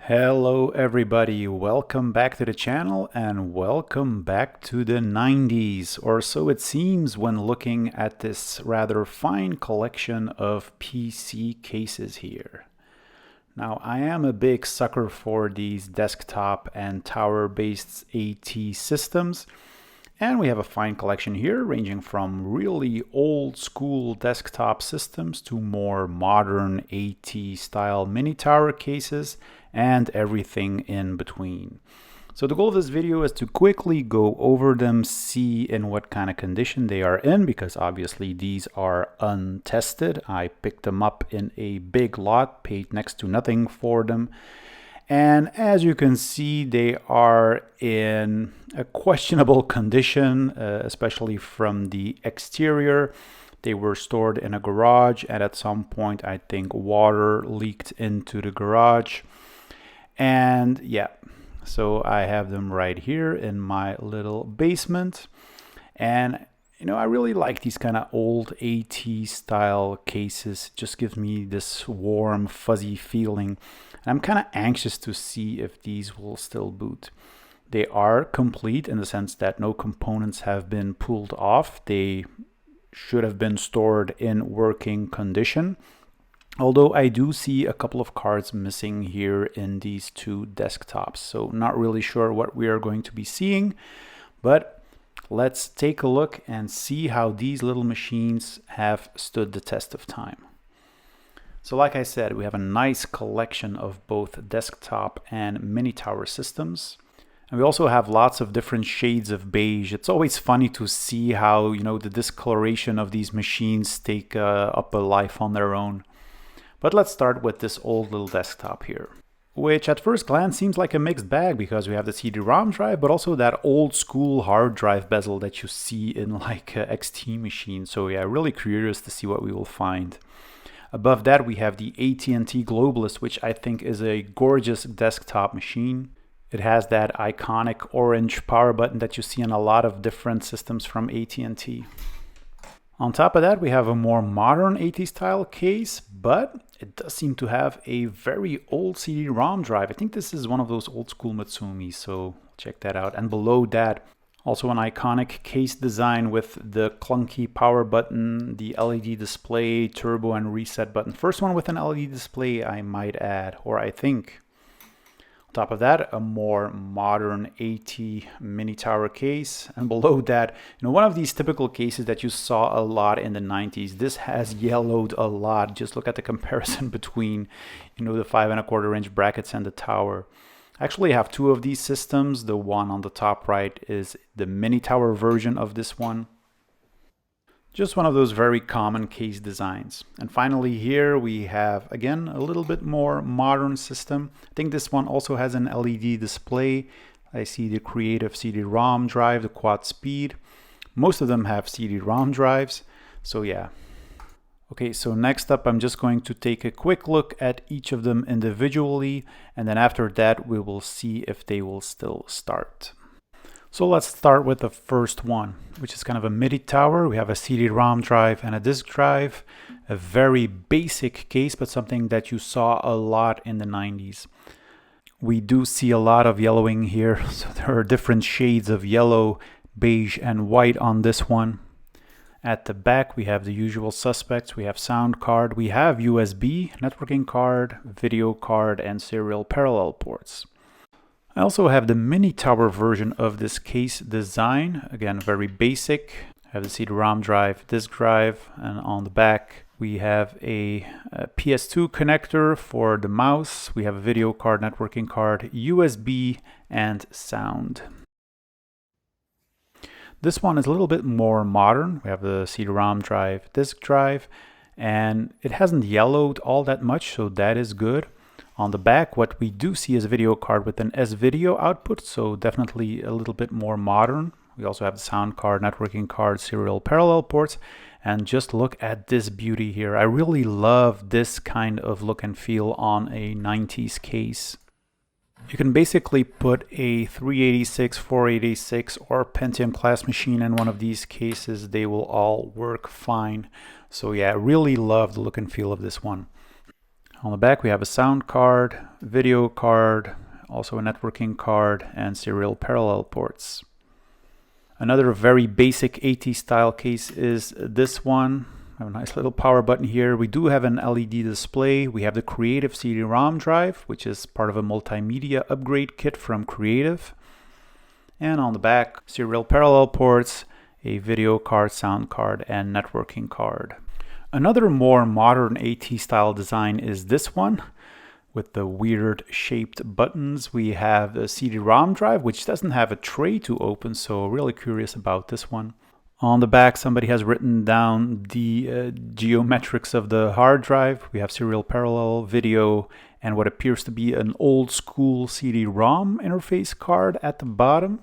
Hello everybody, welcome back to the channel and welcome back to the 90s, or so it seems when looking at this rather fine collection of PC cases here. Now I am a big sucker for these desktop and tower-based AT systems, and we have a fine collection here ranging from really old school desktop systems to more modern AT style mini tower cases and everything in between. So the goal of this video is to quickly go over them, see in what kind of condition they are in, because obviously these are untested. I picked them up in a big lot, paid next to nothing for them. And as you can see, they are in a questionable condition, especially from the exterior. They were stored in a garage, and at some point I think water leaked into the garage. And yeah, so I have them right here in my little basement. And I really like these kind of old AT style cases. It just gives me this warm, fuzzy feeling. And I'm kind of anxious to see if these will still boot. They are complete in the sense that no components have been pulled off. They should have been stored in working condition. Although I do see a couple of cards missing here in these two desktops. So not really sure what we are going to be seeing, but let's take a look and see how these little machines have stood the test of time. So like I said, we have a nice collection of both desktop and mini tower systems. And we also have lots of different shades of beige. It's always funny to see how, the discoloration of these machines take up a life on their own. But let's start with this old little desktop here, which at first glance seems like a mixed bag because we have the CD-ROM drive, but also that old school hard drive bezel that you see in like XT machines. So yeah, really curious to see what we will find. Above that, we have the AT&T Globalist, which I think is a gorgeous desktop machine. It has that iconic orange power button that you see in a lot of different systems from AT&T. On top of that, we have a more modern AT style case, but it does seem to have a very old CD-ROM drive. I think this is one of those old school Matsumi, so check that out. And below that, also an iconic case design with the clunky power button, the LED display, turbo and reset button. First one with an LED display, I might add, or I think. On top of that, a more modern AT mini tower case, and below that, one of these typical cases that you saw a lot in the 90s. This has yellowed a lot. Just look at the comparison between the 5¼ inch brackets and the tower. I actually have two of these systems. The one on the top right is the mini tower version of this one. Just one of those very common case designs. And finally here we have, again, a little bit more modern system. I think this one also has an LED display. I see the Creative CD-ROM drive, the quad speed. Most of them have CD-ROM drives. So yeah. Okay, so next up I'm just going to take a quick look at each of them individually, and then after that we will see if they will still start. So let's start with the first one, which is kind of a midi tower. We have a CD-ROM drive and a disk drive, a very basic case, but something that you saw a lot in the 90s. We do see a lot of yellowing here, so there are different shades of yellow, beige, and white on this one. At the back, we have the usual suspects. We have sound card, we have USB, networking card, video card, and serial parallel ports. I also have the mini tower version of this case design. Again, very basic. I have the CD-ROM drive, disk drive, and on the back we have a PS2 connector for the mouse. We have a video card, networking card, USB, and sound. This one is a little bit more modern. We have the CD-ROM drive, disk drive, and it hasn't yellowed all that much, so that is good. On the back, what we do see is a video card with an S-video output, so definitely a little bit more modern. We also have the sound card, networking card, serial parallel ports, and just look at this beauty here. I really love this kind of look and feel on a 90s case. You can basically put a 386, 486, or Pentium class machine in one of these cases. They will all work fine. So yeah, I really love the look and feel of this one. On the back we have a sound card, video card, also a networking card, and serial parallel ports. Another very basic AT style case is this one. I have a nice little power button here. We do have an LED display. We have the Creative CD-ROM drive, which is part of a multimedia upgrade kit from Creative. And on the back, serial parallel ports, a video card, sound card, and networking card. Another more modern AT style design is this one with the weird shaped buttons. We have a CD-ROM drive, which doesn't have a tray to open, so really curious about this one. On the back, somebody has written down the geometrics of the hard drive. We have serial parallel, video, and what appears to be an old school CD-ROM interface card at the bottom.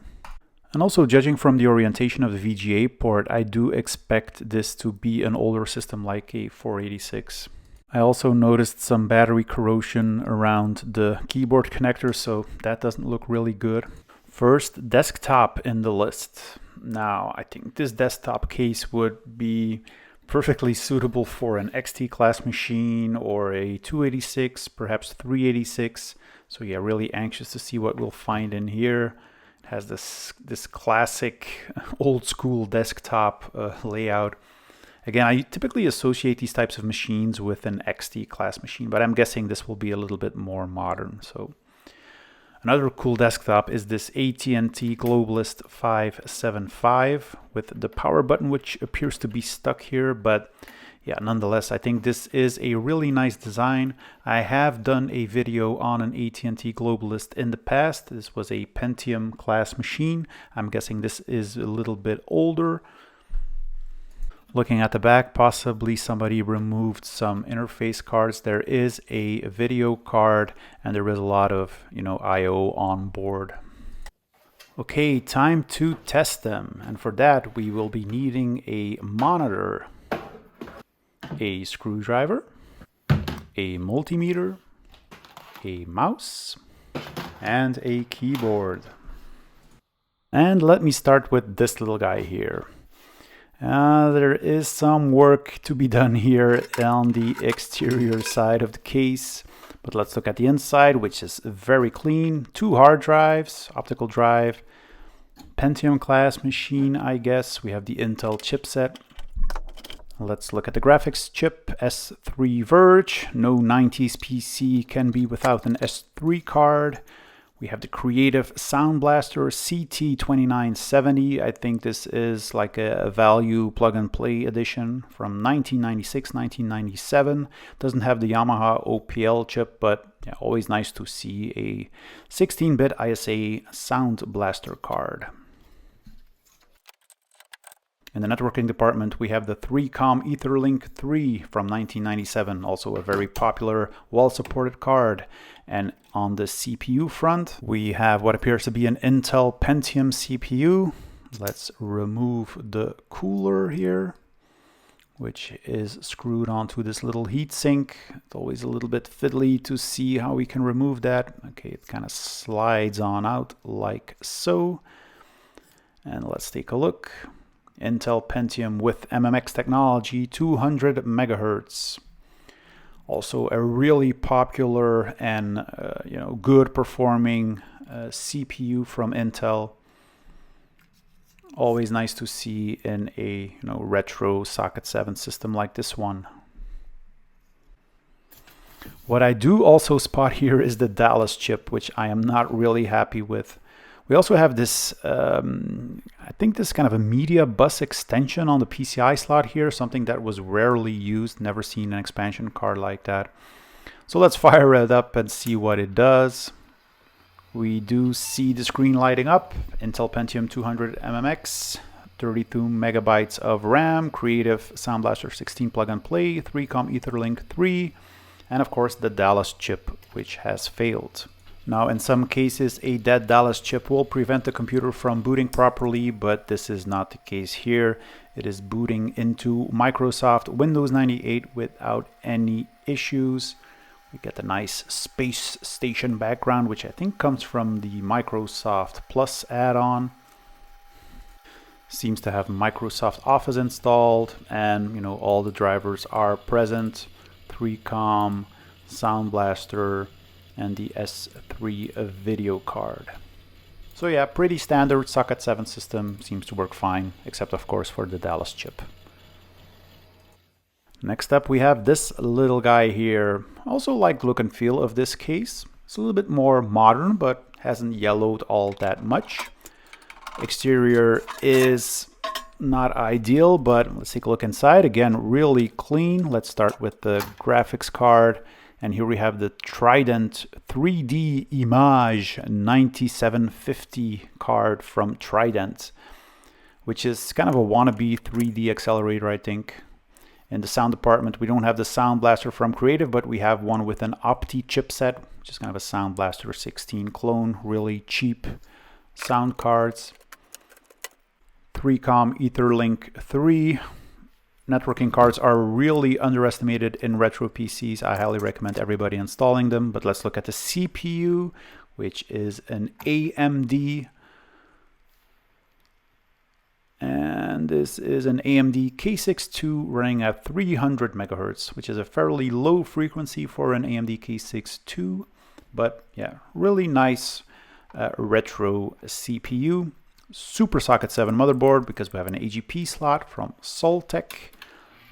And also, judging from the orientation of the VGA port, I do expect this to be an older system like a 486. I also noticed some battery corrosion around the keyboard connector, so that doesn't look really good. First, desktop in the list. Now, I think this desktop case would be perfectly suitable for an XT class machine or a 286, perhaps 386. So yeah, really anxious to see what we'll find in here. It has this classic old school desktop layout. Again, I typically associate these types of machines with an XT class machine, but I'm guessing this will be a little bit more modern. So another cool desktop is this AT&T Globalist 575 with the power button, which appears to be stuck here, but yeah, nonetheless, I think this is a really nice design. I have done a video on an AT&T Globalist in the past. This was a Pentium class machine. I'm guessing this is a little bit older. Looking at the back, possibly somebody removed some interface cards. There is a video card and there is a lot of, I/O on board. Okay, time to test them. And for that, we will be needing a monitor, a screwdriver, a multimeter, a mouse, and a keyboard. And let me start with this little guy here. There is some work to be done here on the exterior side of the case, but let's look at the inside, which is very clean. 2 hard drives, optical drive, Pentium class machine, I guess. We have the Intel chipset. Let's look at the graphics chip, S3 Verge. No 90s PC can be without an S3 card. We have the Creative Sound Blaster CT2970. I think this is like a value plug-and-play edition from 1996, 1997. Doesn't have the Yamaha OPL chip, but yeah, always nice to see a 16-bit ISA Sound Blaster card. In the networking department, we have the 3Com Etherlink 3 from 1997, also a very popular, well-supported card. And on the CPU front, we have what appears to be an Intel Pentium CPU. Let's remove the cooler here, which is screwed onto this little heatsink. It's always a little bit fiddly to see how we can remove that. Okay, it kind of slides on out like so. And let's take a look. Intel Pentium with MMX technology, 200 megahertz. Also a really popular and good performing CPU from Intel. Always nice to see in a retro socket 7 system like this one. What I do also spot here is the Dallas chip, which I am not really happy with. We also have this, I think this kind of a media bus extension on the PCI slot here, something that was rarely used, never seen an expansion card like that. So let's fire it up and see what it does. We do see the screen lighting up. Intel Pentium 200 MMX, 32 megabytes of RAM, Creative Sound Blaster 16 plug and play, 3Com Etherlink 3, and of course the Dallas chip, which has failed. Now, in some cases, a dead Dallas chip will prevent the computer from booting properly, but this is not the case here. It is booting into Microsoft Windows 98 without any issues. We get a nice space station background, which I think comes from the Microsoft Plus add-on. Seems to have Microsoft Office installed, and all the drivers are present. 3Com, Sound Blaster, and the S3 video card. So yeah, pretty standard socket 7 system, seems to work fine, except of course for the Dallas chip. Next up we have this little guy here. Also like look and feel of this case. It's a little bit more modern, but hasn't yellowed all that much. Exterior is not ideal, but let's take a look inside. Again, really clean. Let's start with the graphics card. And here we have the Trident 3D Image 9750 card from Trident, which is kind of a wannabe 3D accelerator, I think. In the sound department, we don't have the Sound Blaster from Creative, but we have one with an Opti chipset, which is kind of a Sound Blaster 16 clone. Really cheap sound cards. 3Com Etherlink 3. Networking cards are really underestimated in retro PCs. I highly recommend everybody installing them. But let's look at the CPU, which is an AMD. And this is an AMD K6-2 running at 300 megahertz, which is a fairly low frequency for an AMD K6-2. But yeah, really nice retro CPU. Super Socket 7 motherboard because we have an AGP slot from Soltec.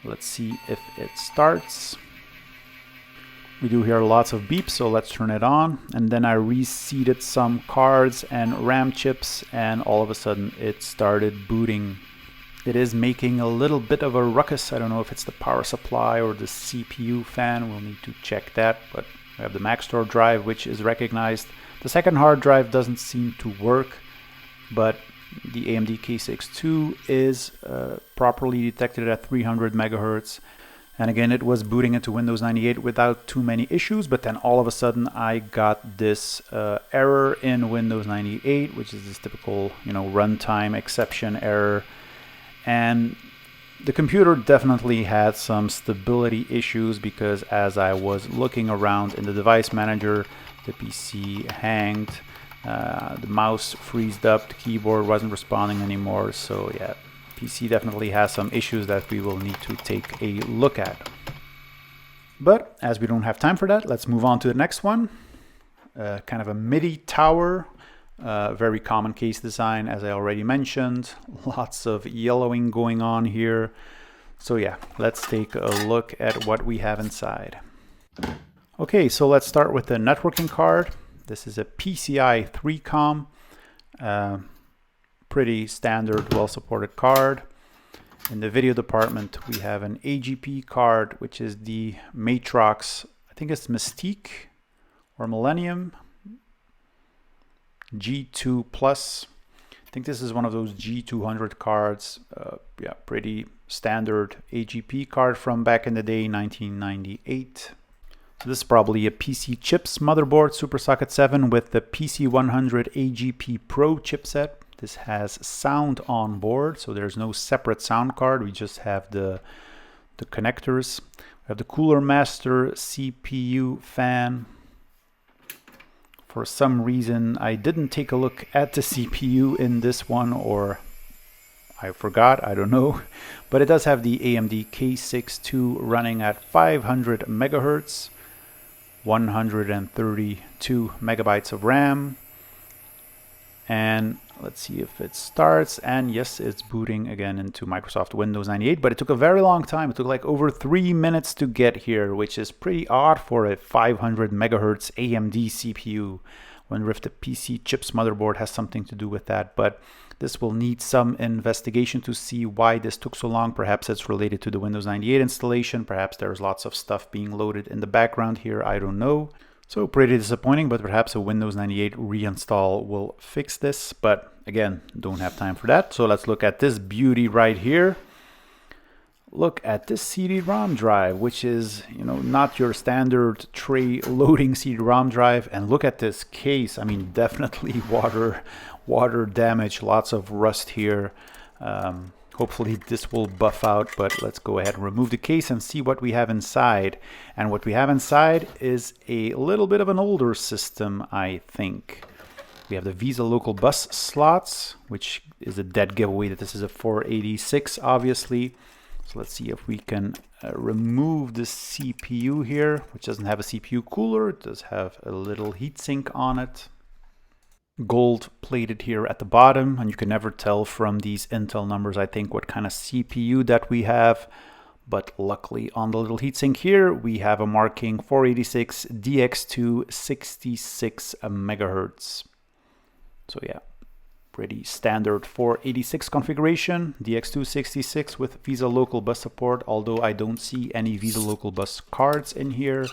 Let's see if it starts. We do hear lots of beeps, so let's turn it on. And then I reseated some cards and RAM chips, and all of a sudden it started booting. It is making a little bit of a ruckus. I don't know if it's the power supply or the CPU fan. We'll need to check that, but we have the Maxtor drive, which is recognized. The second hard drive doesn't seem to work, but the AMD K6-2 is properly detected at 300 megahertz. And again, it was booting into Windows 98 without too many issues, but then all of a sudden I got this error in Windows 98, which is this typical, runtime exception error. And the computer definitely had some stability issues because as I was looking around in the device manager, the PC hanged. The mouse freezed up, the keyboard wasn't responding anymore, so yeah, PC definitely has some issues that we will need to take a look at. But as we don't have time for that, let's move on to the next one. Kind of a MIDI tower, very common case design as I already mentioned. Lots of yellowing going on here. So yeah, let's take a look at what we have inside. Okay, so let's start with the networking card. This is a PCI 3Com, pretty standard, well-supported card. In the video department, we have an AGP card, which is the Matrox, I think it's Mystique or Millennium G2 Plus. I think this is one of those G200 cards. Yeah, pretty standard AGP card from back in the day, 1998. So this is probably a PC chips motherboard, Super Socket 7 with the PC100 AGP Pro chipset. This has sound on board, so there's no separate sound card. We just have the connectors. We have the Cooler Master CPU fan. For some reason, I didn't take a look at the CPU in this one, or I forgot, I don't know. But it does have the AMD K6-2 running at 500 megahertz. 132 megabytes of RAM, and let's see if it starts. And yes, it's booting again into Microsoft Windows 98, but it took a very long time. It took like over 3 minutes to get here, which is pretty odd for a 500 megahertz AMD CPU. I wonder if the PC chips motherboard has something to do with that, but this will need some investigation to see why this took so long. Perhaps it's related to the Windows 98 installation. Perhaps there's lots of stuff being loaded in the background here. I don't know. So pretty disappointing, but perhaps a Windows 98 reinstall will fix this. But again, don't have time for that. So let's look at this beauty right here. Look at this CD-ROM drive, which is, not your standard tray loading CD-ROM drive. And look at this case. I mean, definitely water damage, lots of rust here. Hopefully this will buff out, but let's go ahead and remove the case and see what we have inside. And what we have inside is a little bit of an older system, I think. We have the Visa local bus slots, which is a dead giveaway that this is a 486, obviously. So let's see if we can remove the CPU here, which doesn't have a CPU cooler. It does have a little heatsink on it. Gold plated here at the bottom, and you can never tell from these Intel numbers, I think, what kind of CPU that we have. But luckily on the little heatsink here, we have a marking 486 DX2 66 megahertz. So yeah, pretty standard 486 configuration, DX2 66 with Visa Local Bus support, although I don't see any Visa Local Bus cards in here.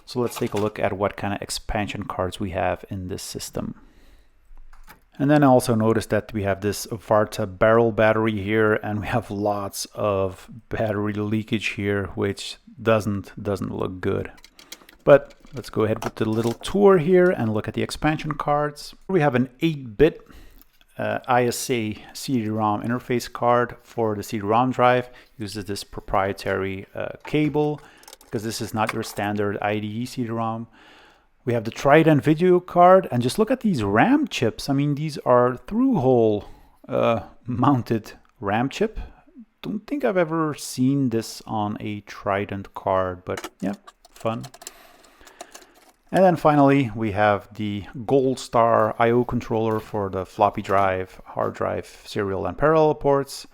So let's take a look at what kind of expansion cards we have in this system. And then I also noticed that we have this Varta barrel battery here, and we have lots of battery leakage here, which doesn't look good. But let's go ahead with the little tour here and look at the expansion cards. We have an 8-bit ISA CD-ROM interface card for the CD-ROM drive. Uses this proprietary cable, because this is not your standard IDE CD-ROM. We have the Trident video card, and just look at these RAM chips. I mean, these are through-hole mounted RAM chip. Don't think I've ever seen this on a Trident card, but yeah, fun. And then finally, we have the Gold Star I/O controller for the floppy drive, hard drive, serial and parallel ports.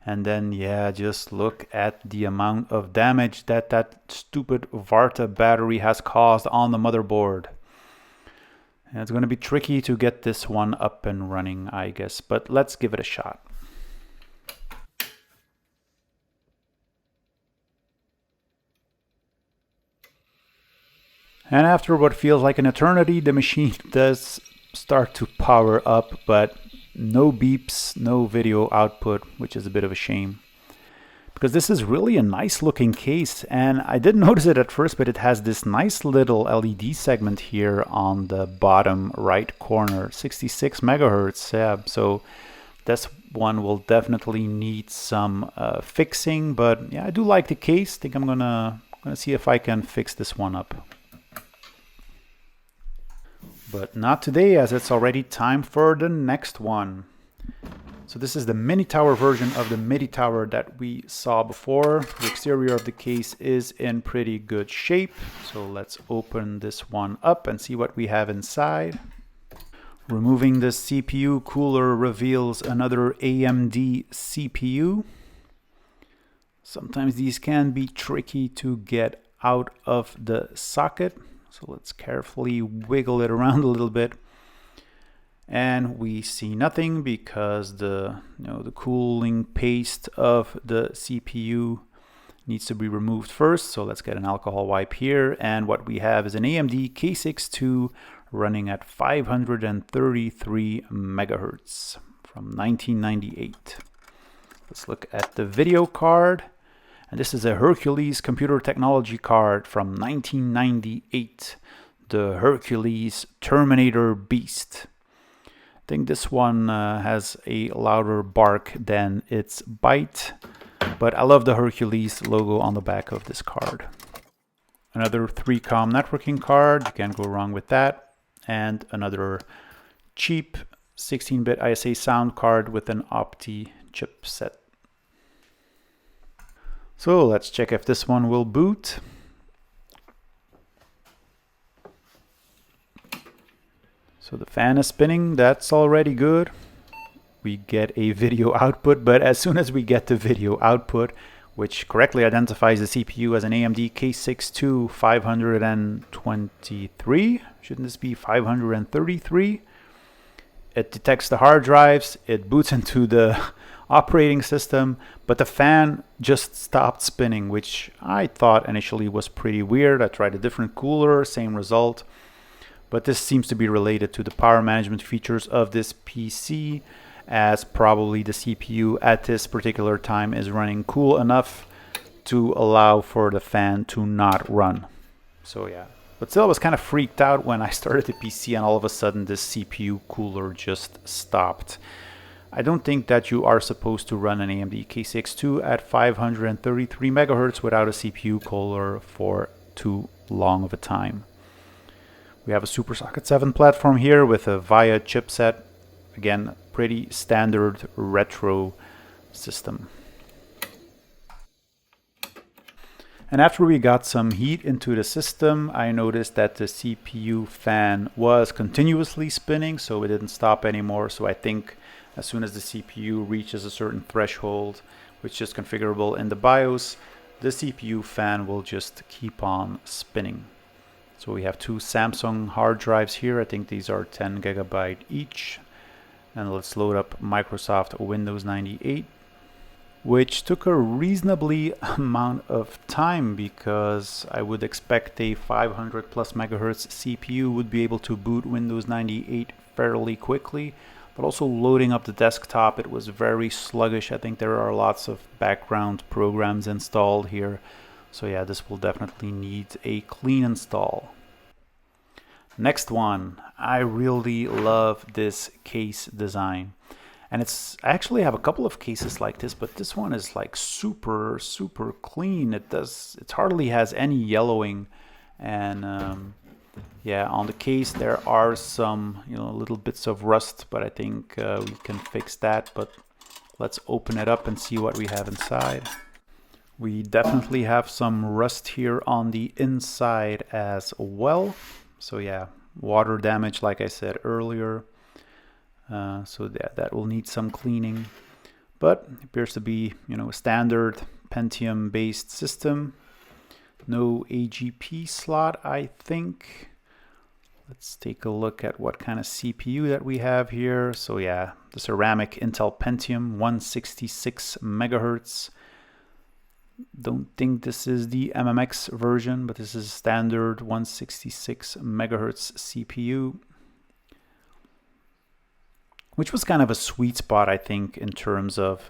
And then, yeah, just look at the amount of damage that that stupid Varta battery has caused on the motherboard. And it's going to be tricky to get this one up and running, I guess, but let's give it a shot. And after what feels like an eternity, the machine does start to power up, but no beeps, no video output, which is a bit of a shame. Because this is really a nice looking case, and I didn't notice it at first, but it has this nice little LED segment here on the bottom right corner, 66 megahertz. Yeah, so this one will definitely need some fixing, but yeah, I do like the case. I think I'm gonna see if I can fix this one up. But not today, as it's already time for the next one. So this is the mini tower version of the midi tower that we saw before. The exterior of the case is in pretty good shape. So let's open this one up and see what we have inside. Removing the CPU cooler reveals another AMD CPU. Sometimes these can be tricky to get out of the socket. So let's carefully wiggle it around a little bit. And we see nothing because the cooling paste of the CPU needs to be removed first. So let's get an alcohol wipe here. And what we have is an AMD K6-2 running at 533 megahertz from 1998. Let's look at the video card. And this is a Hercules computer technology card from 1998, the Hercules Terminator Beast. I think this one has a louder bark than its bite, but I love the Hercules logo on the back of this card. Another 3-COM networking card, you can't go wrong with that, and another cheap 16-bit ISA sound card with an Opti chipset. So let's check if this one will boot. So the fan is spinning, that's already good. We get a video output, but as soon as we get the video output, which correctly identifies the CPU as an AMD K6-2 523, shouldn't this be 533? It detects the hard drives, it boots into the operating system, but the fan just stopped spinning, which I thought initially was pretty weird. I tried a different cooler, same result, but this seems to be related to the power management features of this PC, as probably the CPU at this particular time is running cool enough to allow for the fan to not run. So yeah, but still I was kind of freaked out when I started the PC and all of a sudden this CPU cooler just stopped. I don't think that you are supposed to run an AMD K6-2 at 533 megahertz without a CPU cooler for too long of a time. We have a SuperSocket 7 platform here with a VIA chipset. Again, pretty standard retro system. And after we got some heat into the system, I noticed that the CPU fan was continuously spinning, so it didn't stop anymore. So I think as soon as the CPU reaches a certain threshold, which is configurable in the BIOS, the CPU fan will just keep on spinning. So we have two Samsung hard drives here. I think these are 10 GB each. And let's load up Microsoft Windows 98. Which took a reasonably amount of time, because I would expect a 500 plus megahertz CPU would be able to boot Windows 98 fairly quickly, but also loading up the desktop, it was very sluggish. I think there are lots of background programs installed here. So yeah, this will definitely need a clean install. Next one, I really love this case design. And I actually have a couple of cases like this, but this one is like super clean. It hardly has any yellowing, and yeah, on the case there are some little bits of rust, but I think we can fix that. But let's open it up and see what we have inside. We definitely have some rust here on the inside as well. So yeah, water damage, like I said earlier. So that will need some cleaning, but it appears to be a standard Pentium based system. No AGP slot, I think. Let's take a look at what kind of CPU that we have here. So yeah, the ceramic Intel Pentium, 166 megahertz. Don't think this is the MMX version, but this is standard 166 megahertz CPU. Which was kind of a sweet spot, I think, in terms of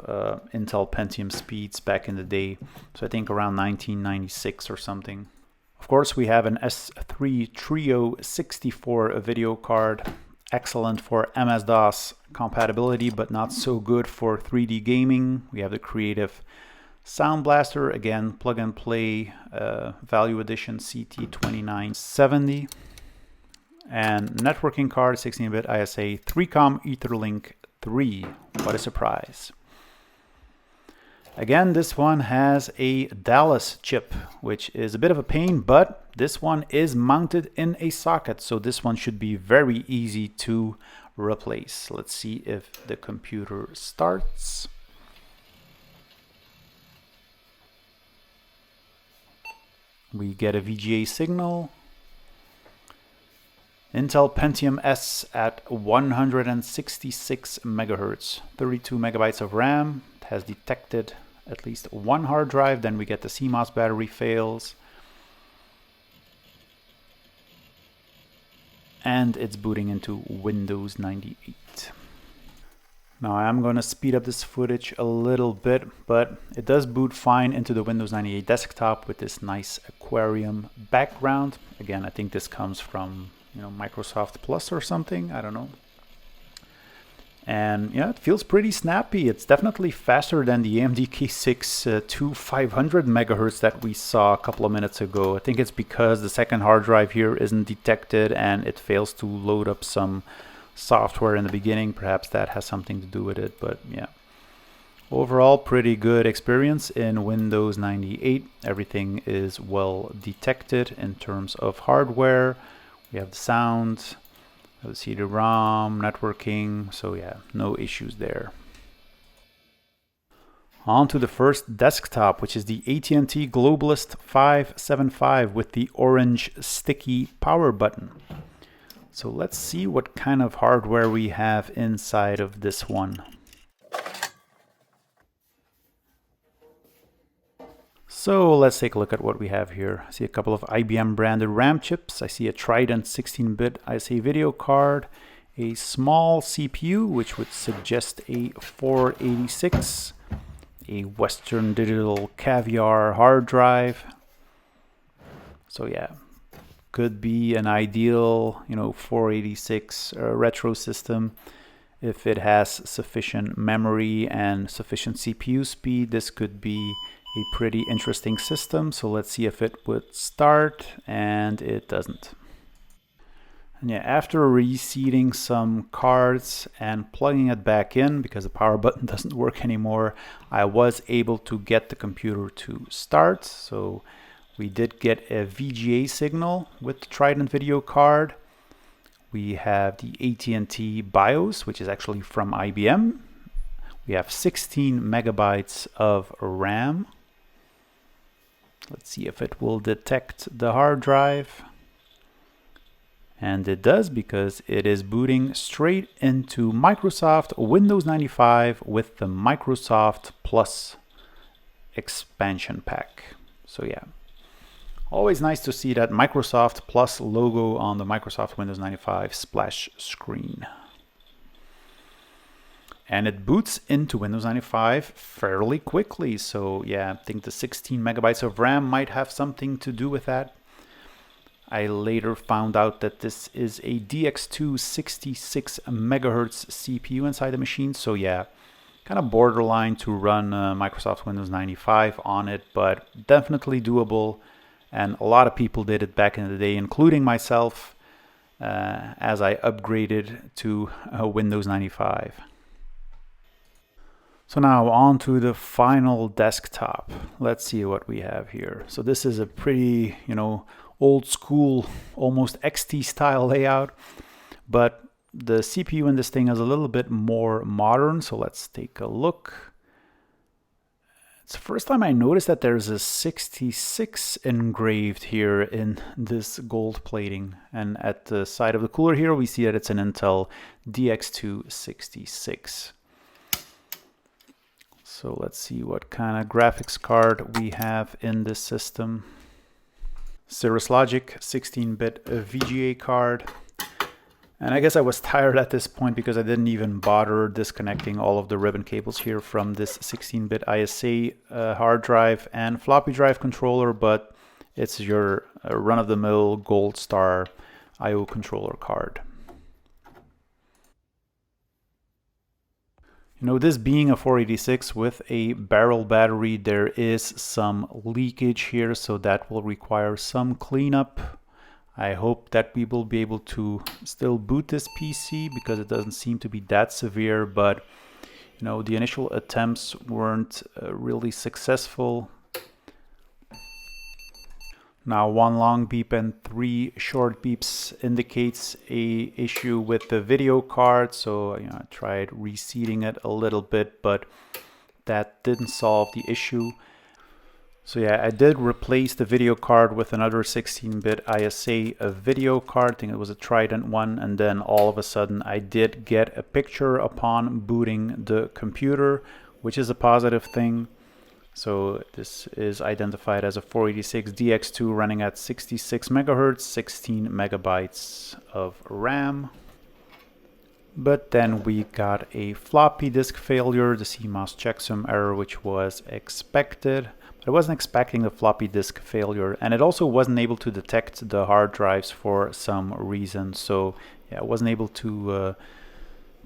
Intel Pentium speeds back in the day. So I think around 1996 or something. Of course, we have an S3 Trio 64 video card. Excellent for MS-DOS compatibility, but not so good for 3D gaming. We have the Creative Sound Blaster, again, plug and play, Value Edition CT2970. And networking card, 16-bit ISA 3-COM Etherlink 3. What a surprise. Again, this one has a Dallas chip, which is a bit of a pain, but this one is mounted in a socket, so this one should be very easy to replace. Let's see if the computer starts. We get a VGA signal. Intel Pentium S at 166 megahertz, 32 megabytes of RAM. It has detected at least one hard drive. Then we get the CMOS battery fails. And it's booting into Windows 98. Now I'm going to speed up this footage a little bit, but it does boot fine into the Windows 98 desktop with this nice aquarium background. Again, I think this comes from Microsoft Plus or something, I don't know. And yeah, it feels pretty snappy. It's definitely faster than the AMD K6-2 500 megahertz that we saw a couple of minutes ago. I think it's because the second hard drive here isn't detected and it fails to load up some software in the beginning. Perhaps that has something to do with it, but yeah. Overall, pretty good experience in Windows 98. Everything is well detected in terms of hardware. We have the sound, the CD-ROM, networking, so yeah, no issues there. On to the first desktop, which is the AT&T Globalist 575 with the orange sticky power button. So let's see what kind of hardware we have inside of this one. So let's take a look at what we have here. I see a couple of IBM branded RAM chips. I see a Trident 16-bit ISA video card, a small CPU, which would suggest a 486, a Western Digital Caviar hard drive. So yeah, could be an ideal, 486 retro system. If it has sufficient memory and sufficient CPU speed, this could be a pretty interesting system. So let's see if it would start, and it doesn't. And yeah, after reseating some cards and plugging it back in because the power button doesn't work anymore, I was able to get the computer to start. So We did get a VGA signal with the Trident video card. We have the AT&T BIOS, which is actually from IBM. We have 16 megabytes of RAM. Let's see if it will detect the hard drive. And it does, because it is booting straight into Microsoft Windows 95 with the Microsoft Plus expansion pack. So yeah, always nice to see that Microsoft Plus logo on the Microsoft Windows 95 splash screen. And it boots into Windows 95 fairly quickly. So yeah, I think the 16 megabytes of RAM might have something to do with that. I later found out that this is a DX2 66 megahertz CPU inside the machine. So yeah, kind of borderline to run Microsoft Windows 95 on it, but definitely doable. And a lot of people did it back in the day, including myself, as I upgraded to Windows 95. So now on to the final desktop. Let's see what we have here. So this is a pretty, old school, almost XT style layout, but the CPU in this thing is a little bit more modern. So let's take a look. It's the first time I noticed that there's a 66 engraved here in this gold plating. And at the side of the cooler here, we see that it's an Intel DX2 66. So let's see what kind of graphics card we have in this system. Cirrus Logic 16-bit VGA card. And I guess I was tired at this point because I didn't even bother disconnecting all of the ribbon cables here from this 16-bit ISA hard drive and floppy drive controller, but it's your run-of-the-mill Gold Star I/O controller card. This being a 486 with a barrel battery, there is some leakage here, so that will require some cleanup. I hope that we will be able to still boot this PC because it doesn't seem to be that severe, but the initial attempts weren't really successful. Now 1 long beep and 3 short beeps indicates a issue with the video card. So I tried reseating it a little bit, but that didn't solve the issue. So yeah, I did replace the video card with another 16-bit ISA video card. I think it was a Trident one, and then all of a sudden I did get a picture upon booting the computer, which is a positive thing. So this is identified as a 486 DX2 running at 66 megahertz, 16 megabytes of RAM. But then we got a floppy disk failure, the CMOS checksum error, which was expected. But I wasn't expecting the floppy disk failure, and it also wasn't able to detect the hard drives for some reason. So yeah, I wasn't able to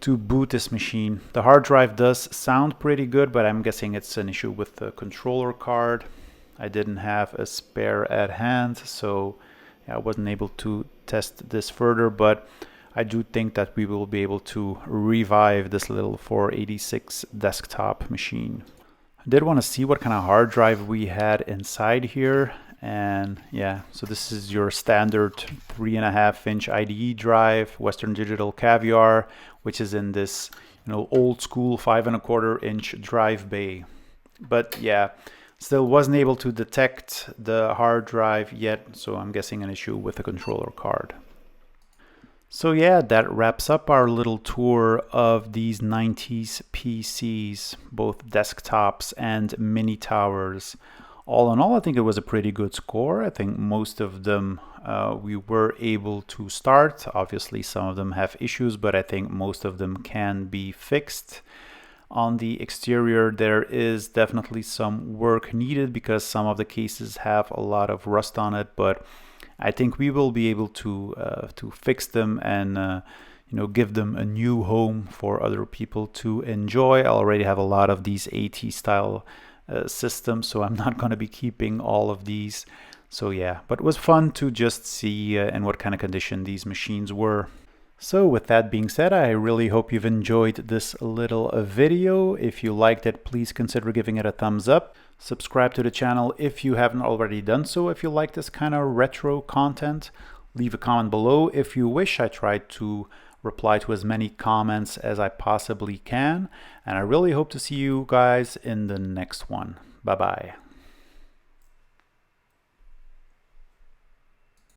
boot this machine. The hard drive does sound pretty good, but I'm guessing it's an issue with the controller card. I didn't have a spare at hand, so yeah, I wasn't able to test this further, but I do think that we will be able to revive this little 486 desktop machine. I did want to see what kind of hard drive we had inside here. And yeah, so this is your standard 3.5-inch IDE drive, Western Digital Caviar, which is in this old school 5.25-inch drive bay. But yeah, still wasn't able to detect the hard drive yet, so I'm guessing an issue with the controller card. So yeah, that wraps up our little tour of these 90s PCs, both desktops and mini towers. All in all, I think it was a pretty good score. I think most of them we were able to start. Obviously, some of them have issues, but I think most of them can be fixed. On the exterior, there is definitely some work needed because some of the cases have a lot of rust on it, but I think we will be able to fix them and give them a new home for other people to enjoy. I already have a lot of these AT style systems, so I'm not going to be keeping all of these. So yeah, but it was fun to just see in what kind of condition these machines were. So with that being said, I really hope you've enjoyed this little video. If you liked it, please consider giving it a thumbs up. Subscribe to the channel if you haven't already done so. If you like this kind of retro content, leave a comment below. If you wish, I try to reply to as many comments as I possibly can. And I really hope to see you guys in the next one. Bye-bye.